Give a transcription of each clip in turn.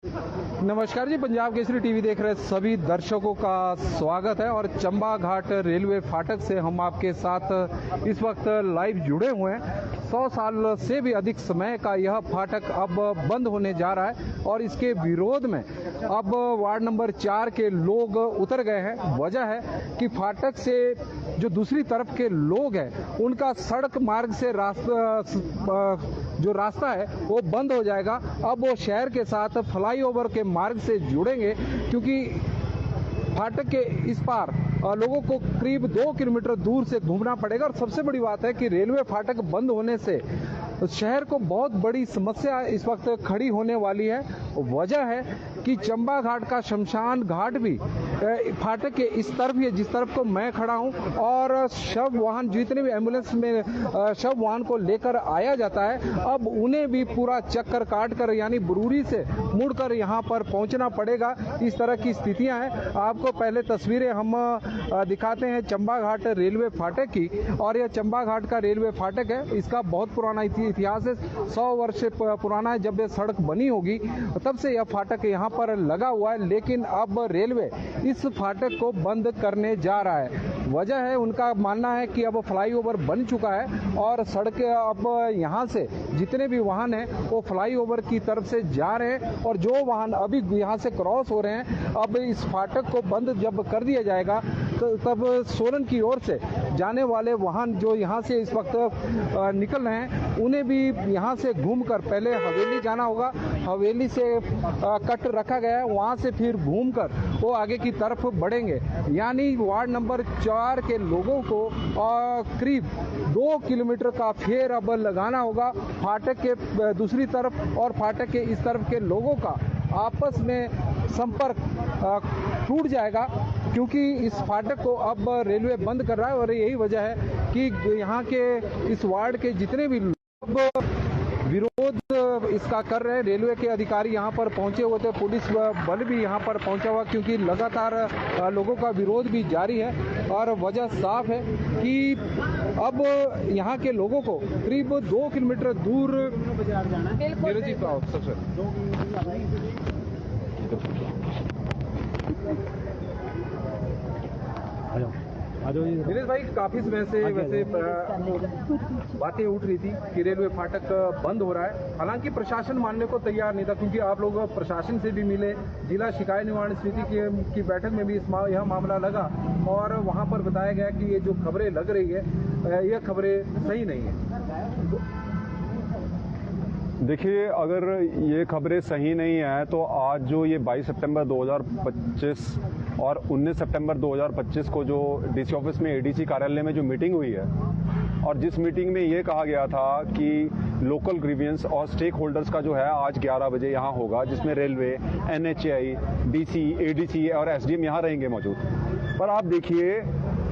नमस्कार जी, पंजाब केसरी टीवी देख रहे सभी दर्शकों का स्वागत है। और चंबा घाट रेलवे फाटक से हम आपके साथ इस वक्त लाइव जुड़े हुए हैं। 100 साल से भी अधिक समय का यह फाटक अब बंद होने जा रहा है और इसके विरोध में अब वार्ड नंबर 4 के लोग उतर गए हैं। वजह है कि फाटक से जो दूसरी तरफ के लोग हैं उनका सड़क मार्ग से रास्ता है वो बंद हो जाएगा। अब वो शहर के साथ फ्लाईओवर के मार्ग से जुड़ेंगे, क्योंकि फाटक के इस पार लोगों को करीब 2 किलोमीटर दूर से घूमना पड़ेगा। और सबसे बड़ी बात है कि रेलवे फाटक बंद होने से शहर को बहुत बड़ी समस्या इस वक्त खड़ी होने वाली है। वजह है कि चंबा घाट का शमशान घाट भी फाटक के इस तरफ ही है जिस तरफ को मैं खड़ा हूं, और शव वाहन जितने भी एम्बुलेंस में शव वाहन को लेकर आया जाता है अब उन्हें भी पूरा चक्कर काट कर यानी बरूरी से मुड़कर यहां पर पहुंचना पड़ेगा। इस तरह की स्थितियां हैं। आपको पहले तस्वीरें हम दिखाते हैं चंबा घाट रेलवे फाटक की। और यह चंबा घाट का रेलवे फाटक है, इसका बहुत पुराना इतिहास है। 100 वर्ष से पुराना है। जब यह सड़क बनी होगी तब से यह फाटक यहाँ पर लगा हुआ है, लेकिन अब रेलवे इस फाटक को बंद करने जा रहा है। वजह है, उनका मानना है कि अब फ्लाईओवर बन चुका है और सड़कें अब यहाँ से जितने भी वाहन हैं वो फ्लाईओवर की तरफ से जा रहे हैं, और जो वाहन अभी यहाँ से क्रॉस हो रहे हैं अब इस फाटक को बंद जब कर दिया जाएगा तो तब सोलन की ओर से जाने वाले वाहन जो यहाँ से इस वक्त निकल रहे हैं उन्हें भी यहाँ से घूमकर पहले हवेली जाना होगा। हवेली से कट रखा गया है, वहाँ से फिर घूमकर वो आगे की तरफ बढ़ेंगे। यानी वार्ड नंबर 4 के लोगों को करीब 2 किलोमीटर का फेर अब लगाना होगा। फाटक के दूसरी तरफ और फाटक के इस तरफ के लोगों का आपस में संपर्क टूट जाएगा, क्योंकि इस फाटक को अब रेलवे बंद कर रहा है। और यही वजह है कि यहाँ के इस वार्ड के जितने भी लोग विरोध इसका कर रहे हैं। रेलवे के अधिकारी यहाँ पर पहुंचे हुए थे, पुलिस बल भी यहाँ पर पहुंचा हुआ, क्योंकि लगातार लोगों का विरोध भी जारी है। और वजह साफ है कि अब यहाँ के लोगों को करीब 2 किलोमीटर दूर दिनेश भाई, काफी समय से वैसे बातें उठ रही थी कि रेलवे फाटक बंद हो रहा है। हालांकि प्रशासन मानने को तैयार नहीं था, क्योंकि आप लोग प्रशासन से भी मिले, जिला शिकायत निवारण समिति की बैठक में भी यह मामला लगा और वहां पर बताया गया कि ये जो खबरें लग रही है ये खबरें सही नहीं है। देखिए, अगर ये खबरें सही नहीं है तो आज जो ये 22 सितंबर 2025 और 19 सितंबर 2025 को जो डीसी ऑफिस में एडीसी कार्यालय में जो मीटिंग हुई है और जिस मीटिंग में ये कहा गया था कि लोकल ग्रीवियंस और स्टेक होल्डर्स का जो है आज 11 बजे यहाँ होगा, जिसमें रेलवे, एनएचएआई, डीसी, एडीसी और एसडीएम यहाँ रहेंगे मौजूद। पर आप देखिए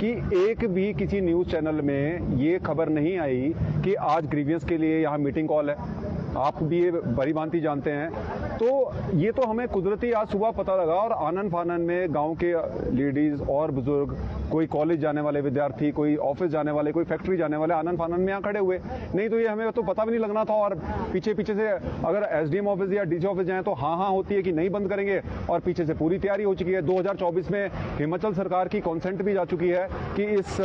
कि एक भी किसी न्यूज़ चैनल में ये खबर नहीं आई कि आज ग्रीवियंस के लिए यहाँ मीटिंग कॉल है। आप भी ये बड़ी भांति जानते हैं। तो ये तो हमें कुदरती आज सुबह पता लगा और आनन फानन में गांव के लेडीज और बुजुर्ग, कोई कॉलेज जाने वाले विद्यार्थी, कोई ऑफिस जाने वाले, कोई फैक्ट्री जाने वाले आनन फानन में यहाँ खड़े हुए। नहीं तो ये हमें तो पता भी नहीं लगना था। और पीछे से अगर एसडीएम ऑफिस या डीसी ऑफिस जाए तो हाँ होती है कि नहीं बंद करेंगे, और पीछे से पूरी तैयारी हो चुकी है। 2024 में हिमाचल सरकार की कॉन्सेंट भी जा चुकी है कि इस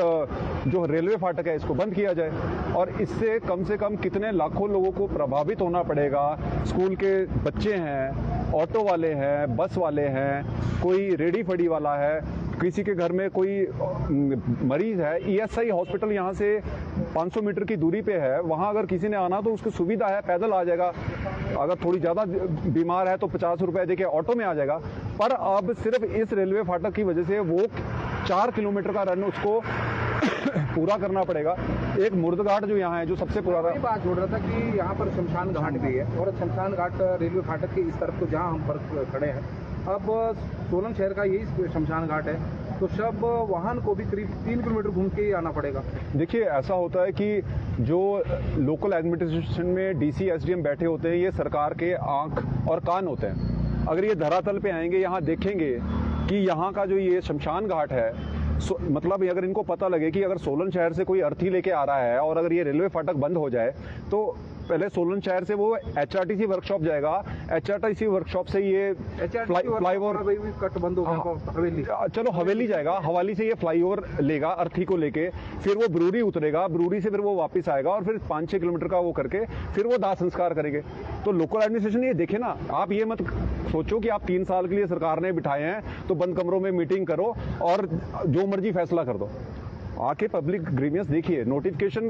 जो रेलवे फाटक है इसको बंद किया जाए। और इससे कम से कम कितने लाखों लोगों को प्रभावित होना पड़ेगा। स्कूल के बच्चे हैं, ऑटो वाले हैं, बस वाले हैं, कोई रेडी फड़ी वाला है, किसी के घर में कोई मरीज है। ईएसआई हॉस्पिटल यहाँ से 500 मीटर की दूरी पे है, वहाँ अगर किसी ने आना तो उसकी सुविधा है, पैदल आ जाएगा। अगर थोड़ी ज़्यादा बीमार है तो 50 रुपए देके ऑटो में आ जाएगा। पर अब सिर्फ इस रेलवे फाटक की वजह से वो 4 किलोमीटर का रन उसको पूरा करना पड़ेगा। एक मुर्दघाट जो यहाँ है, जो सबसे पुराना बात जोड़ रहा था कि यहाँ पर शमशान घाट भी है, और शमशान घाट रेलवे फाटक के इस तरफ को जहाँ हम पर खड़े हैं, अब सोलन शहर का यही शमशान घाट है, तो सब वाहन को भी करीब 3 किलोमीटर घूम के ही आना पड़ेगा। देखिए, ऐसा होता है कि जो लोकल एडमिनिस्ट्रेशन में डीसी एसडीएम बैठे होते हैं, ये सरकार के आंख और कान होते हैं। अगर ये धरातल पे आएंगे, यहाँ देखेंगे कि यहाँ का जो ये शमशान घाट है, मतलब अगर इनको पता लगे कि अगर सोलन शहर से कोई अर्थी लेके आ रहा है और अगर ये रेलवे फाटक बंद हो जाए तो पहले सोलन शहर से वो HRTC वर्कशॉप जाएगा, HRTC वर्कशॉप से ये फ्लाईओवर कट बंद होगा हवेली, चलो हवेली जाएगा, हवेली से ये फ्लाईओवर लेगा अर्थी को लेके, फिर वो ब्रूरी उतरेगा, ब्रूरी से फिर वो वापस आएगा और फिर 5-6 किलोमीटर का वो करके फिर वो दाह संस्कार करेंगे। तो लोकल एडमिनिस्ट्रेशन ये देखे ना, आप ये मत सोचो कि आप 3 साल के लिए सरकार ने बिठाए हैं तो बंद कमरों में मीटिंग करो और जो मर्जी फैसला कर दो। आके पब्लिक ग्रीवियंस देखिए। नोटिफिकेशन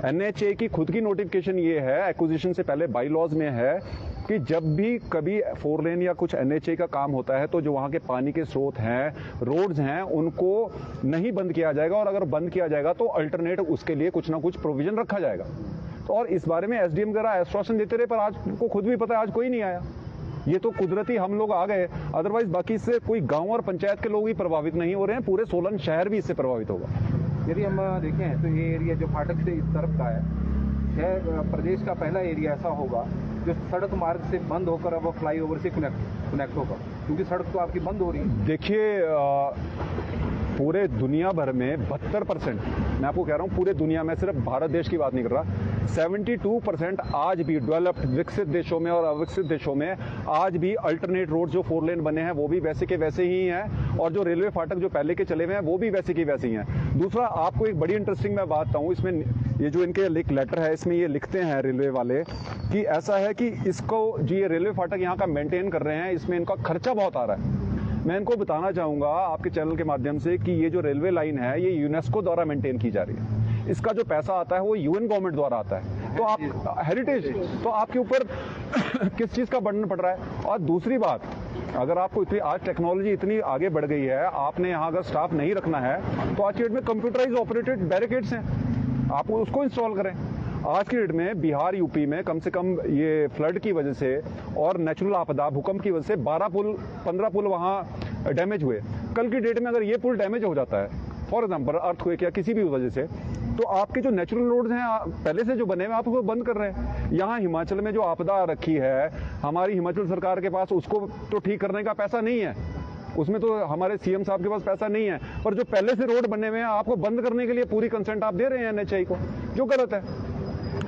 NHA की खुद की नोटिफिकेशन ये है, एक्विजिशन से पहले बाई लॉज में है कि जब भी कभी 4 लेन या कुछ NHA का काम होता है तो जो वहाँ के पानी के स्रोत हैं, रोड्स हैं, उनको नहीं बंद किया जाएगा, और अगर बंद किया जाएगा तो अल्टरनेट उसके लिए कुछ ना कुछ प्रोविजन रखा जाएगा। तो और इस बारे में SDM वगैरह आश्वासन देते रहे, पर आज को खुद भी पता है आज कोई नहीं आया। ये तो कुदरती हम लोग आ गए, अदरवाइज बाकी इससे कोई गांव और पंचायत के लोग ही प्रभावित नहीं हो रहे हैं, पूरे सोलन शहर भी इससे प्रभावित होगा। यदि हम देखें तो ये एरिया जो फाटक से इस तरफ का है, यह प्रदेश का पहला एरिया ऐसा होगा जो सड़क मार्ग से बंद होकर अब फ्लाईओवर से कनेक्ट होगा, क्योंकि सड़क तो आपकी बंद हो रही है। देखिए पूरे दुनिया भर में 72%, मैं आपको कह रहा हूँ पूरे दुनिया में, सिर्फ भारत देश की बात नहीं कर रहा, 72% आज भी डेवलप्ड विकसित देशों में और अविकसित देशों में आज भी अल्टरनेट रोड जो 4 लेन बने हैं वो भी वैसे के वैसे ही हैं, और जो रेलवे फाटक जो पहले के चले हुए हैं वो भी वैसे के वैसे ही हैं। दूसरा आपको एक बड़ी इंटरेस्टिंग मैं बात बताऊँ, इसमें ये जो इनके लेटर है इसमें ये लिखते हैं रेलवे वाले कि ऐसा है कि इसको जो ये रेलवे फाटक यहाँ का मेंटेन कर रहे हैं इसमें इनका खर्चा बहुत आ रहा है। मैं इनको बताना चाहूँगा आपके चैनल के माध्यम से कि ये जो रेलवे लाइन है ये यूनेस्को द्वारा मेंटेन की जा रही है, इसका जो पैसा आता है वो UN गवर्नमेंट द्वारा आता है, तो आप हेरिटेज, तो आपके ऊपर किस चीज़ का बर्डन पड़ रहा है। और दूसरी बात, अगर आपको इतनी आज टेक्नोलॉजी इतनी आगे बढ़ गई है, आपने यहाँ अगर स्टाफ नहीं रखना है तो आज की डेट में कंप्यूटराइज ऑपरेटेड बैरिकेड्स हैं, आप उसको इंस्टॉल करें। आज की डेट में बिहार यूपी में कम से कम ये फ्लड की वजह से और नेचुरल आपदा भूकंप की वजह से 15 पुल वहाँ डैमेज हुए। कल की डेट में अगर ये पुल डैमेज हो जाता है, फॉर एग्जांपल अर्थक्वेक या किसी भी वजह से, तो आपके जो नेचुरल रोड्स हैं पहले से जो बने हुए आप उसको बंद कर रहे हैं। यहाँ हिमाचल में जो आपदा रखी है हमारी हिमाचल सरकार के पास, उसको तो ठीक करने का पैसा नहीं है, उसमें तो हमारे CM साहब के पास पैसा नहीं है, पर जो पहले से रोड बने हुए हैं आपको बंद करने के लिए पूरी कंसेंट आप दे रहे हैं NHA को, जो गलत है।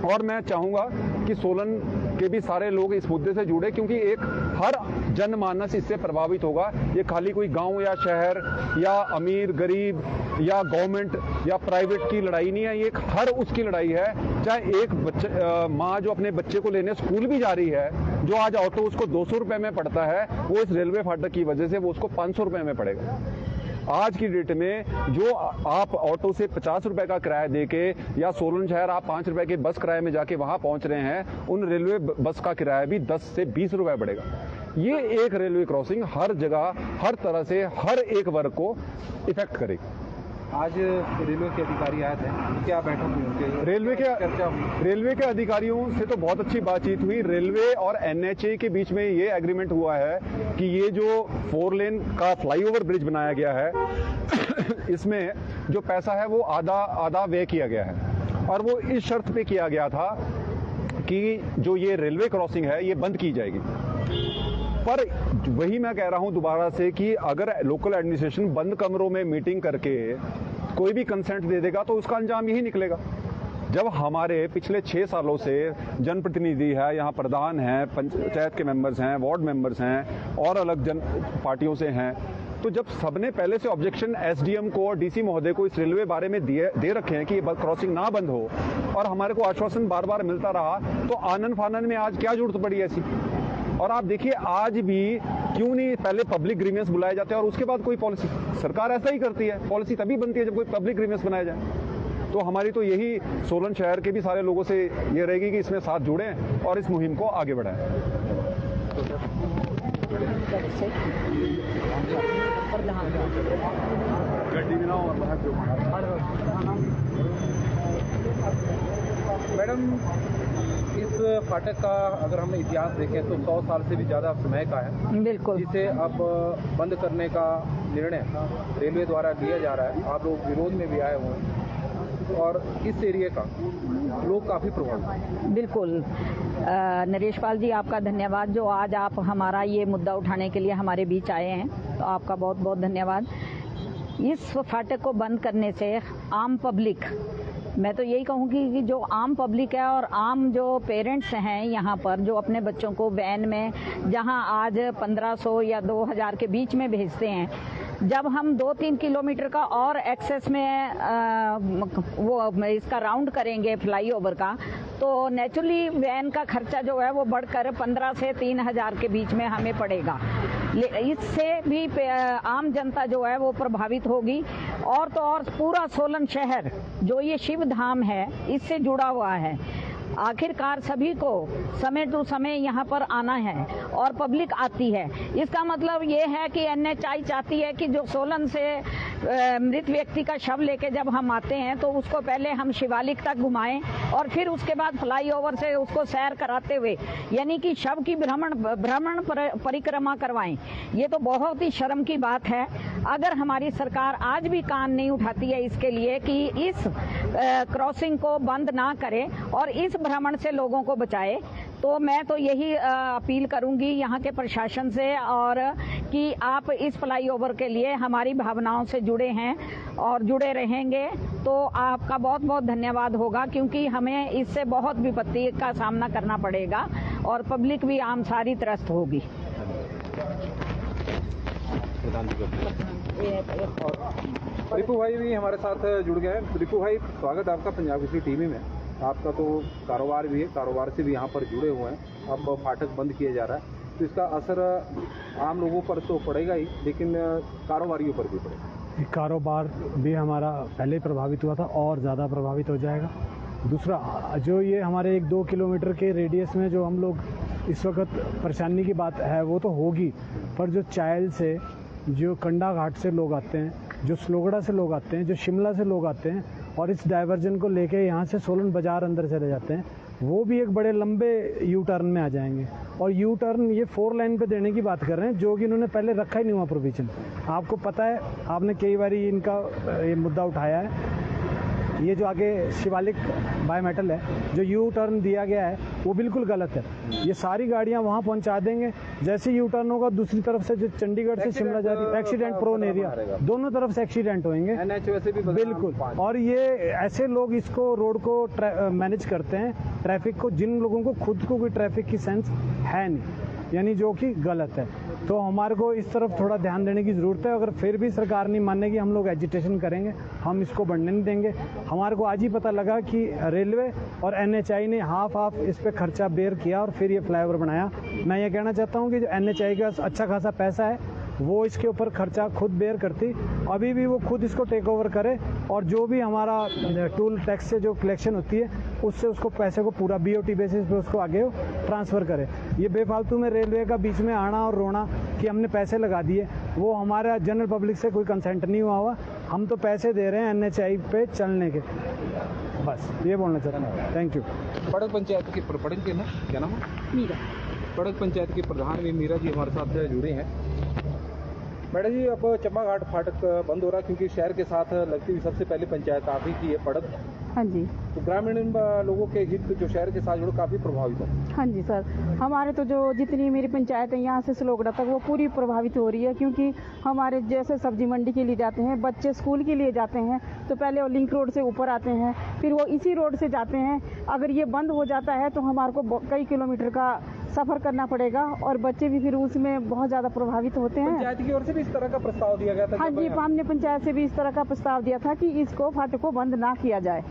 और मैं चाहूँगा कि सोलन के भी सारे लोग इस मुद्दे से जुड़े, क्योंकि एक हर जनमानस इससे प्रभावित होगा। ये खाली कोई गांव या शहर या अमीर गरीब या गवर्नमेंट या प्राइवेट की लड़ाई नहीं है, ये एक हर उसकी लड़ाई है। चाहे एक माँ जो अपने बच्चे को लेने स्कूल भी जा रही है, जो आज ऑटो उसको 200 रुपये में पड़ता है, वो इस रेलवे फाटक की वजह से वो उसको 500 रुपये में पड़ेगा। आज की डेट में जो आप ऑटो से 50 रुपए का किराया देके या सोलन शहर आप 5 रुपए के बस किराए में जाके वहां पहुंच रहे हैं, उन रेलवे बस का किराया भी 10 से 20 रुपए बढ़ेगा। ये एक रेलवे क्रॉसिंग हर जगह हर तरह से हर एक वर्ग को इफेक्ट करेगी। आज रेलवे के अधिकारी आए थे, क्या बैठक हुई उनके? रेलवे के अधिकारियों से तो बहुत अच्छी बातचीत हुई। रेलवे और NHA के बीच में ये एग्रीमेंट हुआ है कि ये जो 4 लेन का फ्लाईओवर ब्रिज बनाया गया है इसमें जो पैसा है वो आधा व्यय किया गया है, और वो इस शर्त पे किया गया था कि जो ये रेलवे क्रॉसिंग है ये बंद की जाएगी। पर वही मैं कह रहा हूं दोबारा से कि अगर लोकल एडमिनिस्ट्रेशन बंद कमरों में मीटिंग करके कोई भी कंसेंट दे देगा तो उसका अंजाम यही निकलेगा। जब हमारे पिछले 6 सालों से जनप्रतिनिधि है, यहाँ प्रधान हैं, पंचायत के मेंबर्स हैं, वार्ड मेंबर्स हैं और अलग जन पार्टियों से हैं, तो जब सबने पहले से ऑब्जेक्शन SDM को और DC महोदय को इस रेलवे बारे में दे रखे हैं कि ये क्रॉसिंग ना बंद हो, और हमारे को आश्वासन बार बार मिलता रहा, तो आनन फानन में आज क्या जरूरत पड़ी ऐसी। और आप देखिए आज भी क्यों नहीं पहले पब्लिक ग्रीवियंस बुलाए जाते हैं और उसके बाद कोई पॉलिसी। सरकार ऐसा ही करती है, पॉलिसी तभी बनती है जब कोई पब्लिक ग्रीवियंस बनाया जाए। तो हमारी तो यही सोलन शहर के भी सारे लोगों से ये रहेगी कि इसमें साथ जुड़ें और इस मुहिम को आगे बढ़ाएं। मैडम, इस फाटक का अगर हम इतिहास देखें तो 100 साल से भी ज़्यादा समय का है। बिल्कुल। जिसे अब बंद करने का निर्णय रेलवे द्वारा लिया जा रहा है। आप लोग विरोध में भी आए हुए हैं और इस एरिया का लोग काफ़ी प्रभावित। बिल्कुल नरेश पाल जी, आपका धन्यवाद जो आज आप हमारा ये मुद्दा उठाने के लिए हमारे बीच आए हैं, तो आपका बहुत बहुत धन्यवाद। इस फाटक को बंद करने से आम पब्लिक मैं तो यही कहूँगी कि जो आम पब्लिक है और आम जो पेरेंट्स हैं यहाँ पर, जो अपने बच्चों को वैन में जहाँ आज 1500 या 2000 के बीच में भेजते हैं, जब हम 2-3 किलोमीटर का और एक्सेस में वो इसका राउंड करेंगे फ्लाईओवर का, तो नेचुरली वैन का खर्चा जो है वो बढ़कर 15 से 3000 के बीच में हमें पड़ेगा। इससे भी आम जनता जो है वो प्रभावित होगी, और तो और पूरा सोलन शहर जो ये शिव धाम है इससे जुड़ा हुआ है। आखिरकार सभी को समय टू समय यहाँ पर आना है और पब्लिक आती है। इसका मतलब ये है कि NHI चाहती है कि जो सोलन से मृत व्यक्ति का शव लेके जब हम आते हैं तो उसको पहले हम शिवालिक तक घुमाएं और फिर उसके बाद फ्लाईओवर से उसको सैर कराते हुए, यानी कि शव की भ्रमण परिक्रमा करवाएं। ये तो बहुत ही शर्म की बात है। अगर हमारी सरकार आज भी कान नहीं उठाती है इसके लिए कि इस क्रॉसिंग को बंद ना करे और इस भ्रमण से लोगों को बचाए, तो मैं तो यही अपील करूंगी यहाँ के प्रशासन से, और कि आप इस फ्लाईओवर के लिए हमारी भावनाओं से जुड़े हैं और जुड़े रहेंगे तो आपका बहुत बहुत धन्यवाद होगा, क्योंकि हमें इससे बहुत विपत्ति का सामना करना पड़ेगा और पब्लिक भी आम सारी त्रस्त होगी। रिपू भाई भी हमारे साथ जुड़ गए हैं। रिपू भाई, स्वागत आपका पंजाब केसरी टीवी में। आपका तो कारोबार भी है, कारोबार से भी यहाँ पर जुड़े हुए हैं। अब फाटक बंद किया जा रहा है तो इसका असर आम लोगों पर तो पड़ेगा ही, लेकिन कारोबारियों पर भी पड़ेगा। कारोबार भी हमारा पहले प्रभावित हुआ था और ज़्यादा प्रभावित हो जाएगा। दूसरा, जो ये हमारे 1-2 किलोमीटर के रेडियस में जो हम लोग इस वक्त परेशानी की बात है वो तो होगी, पर जो चायल से, जो कंडा घाट से लोग आते हैं, जो स्लोगड़ा से लोग आते हैं, जो शिमला से लोग आते हैं और इस डाइवर्जन को लेके यहाँ से सोलन बाजार अंदर चले जाते हैं, वो भी एक बड़े लंबे यू टर्न में आ जाएंगे। और यू टर्न ये 4 लाइन पे देने की बात कर रहे हैं, जो कि इन्होंने पहले रखा ही नहीं हुआ प्रोविजन। आपको पता है, आपने कई बार इनका ये मुद्दा उठाया है। ये जो आगे शिवालिक बायोमेटल है, जो यू टर्न दिया गया है वो बिल्कुल गलत है। ये सारी गाड़ियां वहां पहुंचा देंगे, जैसे यू टर्न होगा दूसरी तरफ से जो चंडीगढ़ से शिमला जा रही, एक्सीडेंट प्रोन एरिया, दोनों तरफ से एक्सीडेंट होंगे बिल्कुल। और ये ऐसे लोग इसको रोड को मैनेज करते हैं, ट्रैफिक को, जिन लोगों को खुद को कोई ट्रैफिक की सेंस है नहीं, यानी जो कि गलत है। तो हमारे को इस तरफ थोड़ा ध्यान देने की ज़रूरत है। अगर फिर भी सरकार नहीं मानेगी, हम लोग एजिटेशन करेंगे, हम इसको बढ़ने नहीं देंगे। हमारे को आज ही पता लगा कि रेलवे और NHI ने हाफ इस पे खर्चा बेयर किया और फिर ये फ्लाईओवर बनाया। मैं ये कहना चाहता हूँ कि जो NHI का अच्छा खासा पैसा है वो इसके ऊपर खर्चा खुद बेयर करती, अभी भी वो खुद इसको टेक ओवर करे और जो भी हमारा टूल टैक्स से जो कलेक्शन होती है उससे उसको पैसे को पूरा BOT बेसिस पे उसको आगे ट्रांसफ़र करे। ये बेफालतू में रेलवे का बीच में आना और रोना कि हमने पैसे लगा दिए, वो हमारा जनरल पब्लिक से कोई कंसेंट नहीं हुआ। हम तो पैसे दे रहे हैं NHI पे चलने के, बस ये बोलना चाहता हूँ। Thank you. पड़क पंचायत की पड़क के ना क्या नाम है? मीरा। पड़क पंचायत की प्रधान भी मीरा जी हमारे साथ जुड़े हैं। मैडम जी, अब चम्मा घाट फाटक बंद हो रहा है क्योंकि शहर के साथ लगती हुई सबसे पहली पंचायत आप ही की है, पड़क। हाँ जी। तो ग्रामीण लोगों के हित जो शहर के साथ जुड़े काफी प्रभावित हो। हाँ जी सर, हमारे तो जो जितनी मेरी पंचायत है यहाँ से स्लोगड़ा तक वो पूरी प्रभावित हो रही है, क्योंकि हमारे जैसे सब्जी मंडी के लिए जाते हैं, बच्चे स्कूल के लिए जाते हैं तो पहले वो लिंक रोड से ऊपर आते हैं, फिर वो इसी रोड से जाते हैं। अगर ये बंद हो जाता है तो हमारे को कई किलोमीटर का सफर करना पड़ेगा और बच्चे भी फिर उसमें बहुत ज्यादा प्रभावित होते हैं। पंचायत की ओर से भी इस तरह का प्रस्ताव दिया गया था? हाँ जी, हमने पंचायत से भी इस तरह का प्रस्ताव दिया था कि इसको फाटक को बंद ना किया जाए।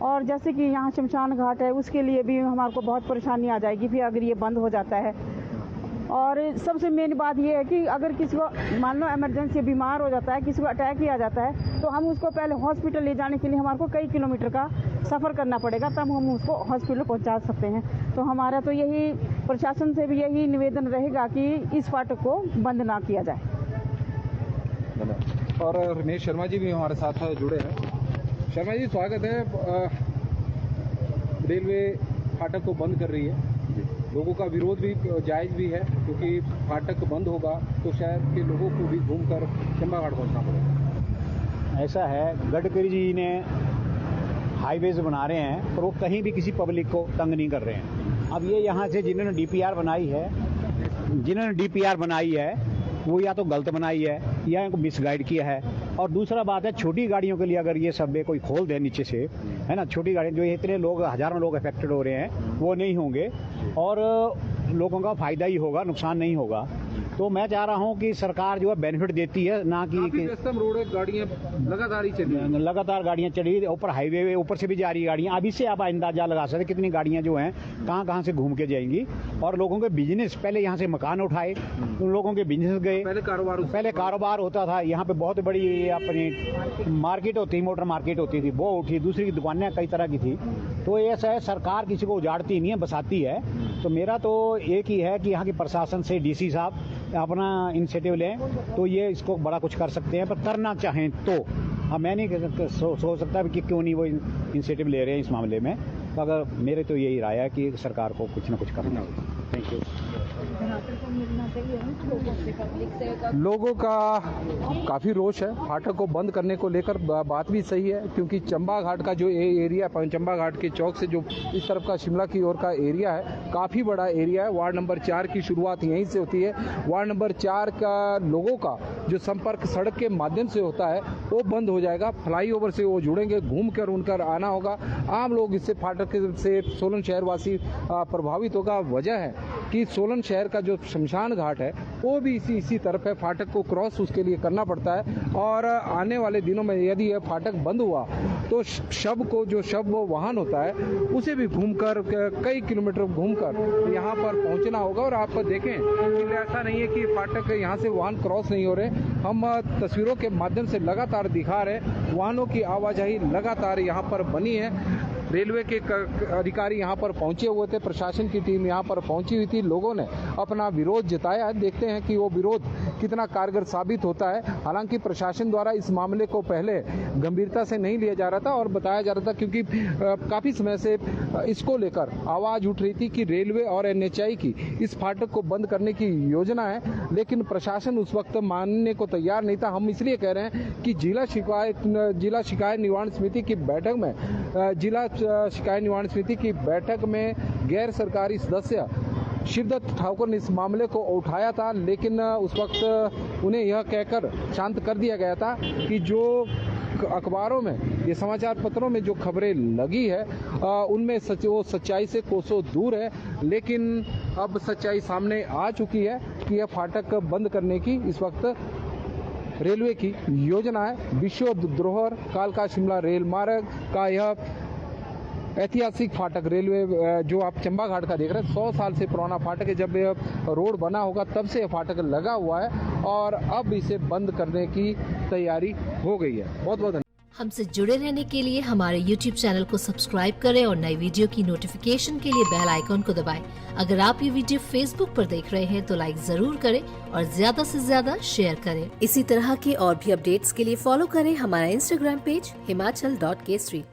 और जैसे कि यहाँ शमशान घाट है उसके लिए भी हमारे को बहुत परेशानी आ जाएगी फिर अगर ये बंद हो जाता है। और सबसे मेन बात ये है कि अगर किसी को मान लो इमरजेंसी बीमार हो जाता है, किसी को अटैक ही आ जाता है, तो हम उसको पहले हॉस्पिटल ले जाने के लिए हमारे को कई किलोमीटर का सफ़र करना पड़ेगा, तब हम उसको हॉस्पिटल पहुंचा सकते हैं। तो हमारा तो यही प्रशासन से भी यही निवेदन रहेगा कि इस फाटक को बंद ना किया जाए। और रमेश शर्मा जी भी हमारे साथ जुड़े हैं। शर्मा जी, स्वागत है। रेलवे फाटक को बंद कर रही है, लोगों का विरोध भी जायज़ भी है क्योंकि फाटक बंद होगा तो शहर के लोगों को भी घूमकर चम्बा घाट पहुंचना पड़ेगा। ऐसा है, गडकरी जी ने हाईवेज बना रहे हैं और वो कहीं भी किसी पब्लिक को तंग नहीं कर रहे हैं। अब ये यहाँ से जिन्होंने DPR बनाई है वो या तो गलत बनाई है या इनको मिसगाइड किया है। और दूसरा बात है, छोटी गाड़ियों के लिए अगर ये सब कोई खोल दे नीचे से, है ना, छोटी गाड़ियाँ जो इतने लोग, हजारों लोग अफेक्टेड हो रहे हैं, वो नहीं होंगे और लोगों का फायदा ही होगा, नुकसान नहीं होगा। तो मैं चाह रहा हूं कि सरकार जो है बेनिफिट देती है, ना कि रोड गाड़ियां लगातार ही चली, लगातार गाड़ियां चली, ऊपर हाईवे ऊपर से भी जा रही गाड़ियां। अभी से आप अंदाजा लगा सकते कितनी गाड़ियां जो हैं कहां से घूम के जाएंगी। और लोगों के बिजनेस, पहले यहाँ से मकान उठाए तो लोगों के बिजनेस गए, पहले कारोबार होता था। यहाँ पे बहुत बड़ी अपनी मार्केट होती, मोटर मार्केट होती थी, वो उठी, दूसरी की दुकानें कई तरह की थी। तो ऐसा है, सरकार किसी को उजाड़ती नहीं है, बसाती है। तो मेरा तो एक ही है कि यहाँ की प्रशासन से डीसी साहब अपना इनिशिएटिव लें तो ये इसको बड़ा कुछ कर सकते हैं, पर करना चाहें तो। हाँ, मैं नहीं सोच सकता कि क्यों नहीं वो इनिशिएटिव ले रहे हैं इस मामले में। तो अगर मेरे तो यही राय है कि सरकार को कुछ ना कुछ करना चाहिए। Thank you. लोगों का काफी रोष है फाटक को बंद करने को लेकर। बात भी सही है, क्योंकि चंबा घाट का जो एरिया, चंबा घाट के चौक से जो इस तरफ का शिमला की ओर का एरिया है, काफी बड़ा एरिया है। वार्ड नंबर 4 की शुरुआत यहीं से होती है। वार्ड नंबर 4 का लोगों का जो संपर्क सड़क के माध्यम से होता है वो बंद हो जाएगा। फ्लाईओवर से वो जुड़ेंगे, घूम कर उनका आना होगा। आम लोग इससे फाटक से सोलन शहरवासी प्रभावित होगा। वजह है कि सोलन शहर का जो शमशान घाट है वो भी इसी तरफ है। फाटक को क्रॉस उसके लिए करना पड़ता है। और आने वाले दिनों में यदि यह फाटक बंद हुआ तो शव वाहन होता है उसे भी घूमकर कई किलोमीटर घूमकर यहाँ पर पहुंचना होगा। और आप देखें कि ऐसा नहीं है कि फाटक यहाँ से वाहन क्रॉस नहीं हो रहे। हम तस्वीरों के माध्यम से लगातार दिखा रहे, वाहनों की आवाजाही लगातार यहाँ पर बनी है। रेलवे के अधिकारी यहाँ पर पहुंचे हुए थे, प्रशासन की टीम यहाँ पर पहुंची हुई थी। लोगों ने अपना विरोध जताया है। देखते हैं कि वो विरोध कितना कारगर साबित होता है। हालांकि प्रशासन द्वारा इस मामले को पहले गंभीरता से नहीं लिया जा रहा था और बताया जा रहा था, क्योंकि काफी समय से इसको लेकर आवाज उठ रही थी कि रेलवे और NHAI की इस फाटक को बंद करने की योजना है, लेकिन प्रशासन उस वक्त मानने को तैयार नहीं था। हम इसलिए कह रहे हैं कि जिला शिकायत निवारण समिति की बैठक में गैर सरकारी सदस्य शिवदत्त ठाकुर ने इस मामले को उठाया था, लेकिन उस वक्त उन्हें यह कहकर शांत कर दिया गया था कि जो अखबारों में, ये समाचार पत्रों में जो खबरें लगी है उनमें वो सच्चाई से कोसों दूर है। लेकिन अब सच्चाई सामने आ चुकी है कि यह फाटक बंद करने की इस वक्त रेलवे की योजना है। विश्व धरोहर कालका शिमला रेल मार्ग का यह ऐतिहासिक फाटक, रेलवे जो आप चंबा घाट का देख रहे हैं, 100 साल से पुराना फाटक है। जब रोड बना होगा तब से यह फाटक लगा हुआ है और अब इसे बंद करने की तैयारी हो गई है। बहुत बहुत धन्यवाद। हमसे जुड़े रहने के लिए हमारे YouTube चैनल को सब्सक्राइब करें और नई वीडियो की नोटिफिकेशन के लिए बेल आइकॉन को दबाएं। अगर आप ये वीडियो Facebook पर देख रहे हैं तो लाइक जरूर करें और ज्यादा से ज्यादा शेयर करें। इसी तरह के और भी अपडेट्स के लिए फॉलो करें हमारा Instagram पेज himachal.k3।